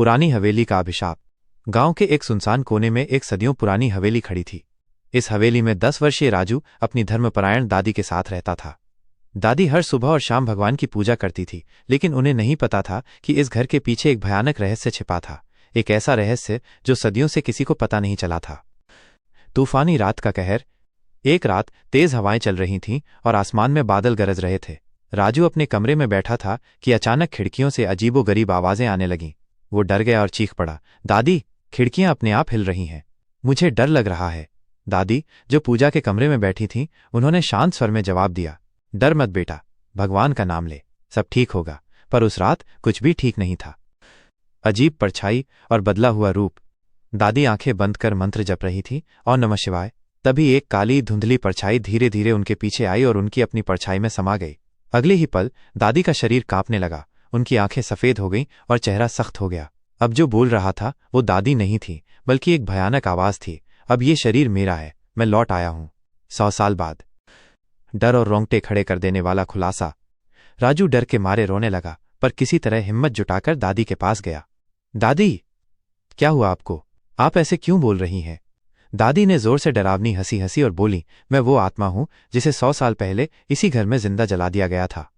पुरानी हवेली का अभिशाप। गांव के एक सुनसान कोने में एक सदियों पुरानी हवेली खड़ी थी। इस हवेली में 10 वर्षीय राजू अपनी धर्मपरायण दादी के साथ रहता था। दादी हर सुबह और शाम भगवान की पूजा करती थी, लेकिन उन्हें नहीं पता था कि इस घर के पीछे एक भयानक रहस्य छिपा था। एक ऐसा रहस्य जो सदियों से किसी को पता नहीं चला था। तूफानी रात का कहर। एक रात तेज हवाएं चल रही थीं और आसमान में बादल गरज रहे थे। राजू अपने कमरे में बैठा था कि अचानक खिड़कियों से अजीबोगरीब आवाजें आने लगीं। वो डर गया और चीख पड़ा, दादी, खिड़कियां अपने आप हिल रही हैं, मुझे डर लग रहा है। दादी, जो पूजा के कमरे में बैठी थीं, उन्होंने शांत स्वर में जवाब दिया, डर मत बेटा, भगवान का नाम ले, सब ठीक होगा। पर उस रात कुछ भी ठीक नहीं था। अजीब परछाई और बदला हुआ रूप। दादी आंखें बंद कर मंत्र जप रही थी, और नमः शिवाय। तभी एक काली धुंधली परछाई धीरे धीरे उनके पीछे आई और उनकी अपनी परछाई में समा गई। अगले ही पल दादी का शरीर कांपने लगा, उनकी आंखें सफेद हो गईं और चेहरा सख्त हो गया। अब जो बोल रहा था वो दादी नहीं थी, बल्कि एक भयानक आवाज थी, अब ये शरीर मेरा है, मैं लौट आया हूं 100 साल बाद। डर और रोंगटे खड़े कर देने वाला खुलासा। राजू डर के मारे रोने लगा, पर किसी तरह हिम्मत जुटाकर दादी के पास गया। दादी, क्या हुआ आपको? आप ऐसे क्यों बोल रही हैं? दादी ने जोर से डरावनी हंसी हंसी और बोली, मैं वो आत्मा हूं जिसे 100 साल पहले इसी घर में जिंदा जला दिया गया था।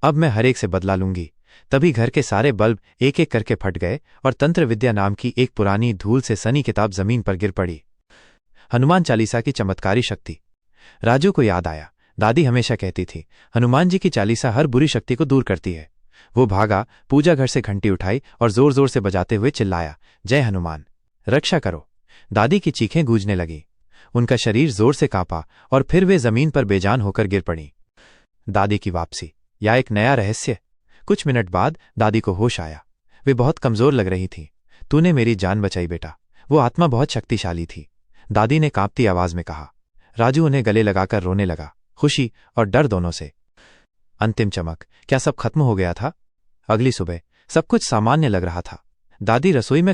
अब मैं हर एक से बदला लूंगी। तभी घर के सारे बल्ब एक एक करके फट गए और तंत्र विद्या नाम की एक पुरानी धूल से सनी किताब जमीन पर गिर पड़ी। हनुमान चालीसा की चमत्कारी शक्ति। राजू को याद आया, दादी हमेशा कहती थी, हनुमान जी की चालीसा हर बुरी शक्ति को दूर करती है। वो भागा, पूजा घर से घंटी उठाई और जोर जोर से बजाते हुए चिल्लाया, जय हनुमान, रक्षा करो। दादी की चीखें गूंजने लगी, उनका शरीर जोर से कांपा और फिर वे जमीन पर बेजान होकर गिर पड़ी। दादी की वापसी या एक नया रहस्य। कुछ मिनट बाद दादी को होश आया। वे बहुत कमजोर लग रही थीं। तूने मेरी जान बचाई बेटा। वो आत्मा बहुत शक्तिशाली थी, दादी ने कांपती आवाज में कहा। राजू उन्हें गले लगाकर रोने लगा, खुशी और डर दोनों से। अंतिम चमक। क्या सब खत्म हो गया था? अगली सुबह सब कुछ सामान्य लग रहा था। दादी रसोई में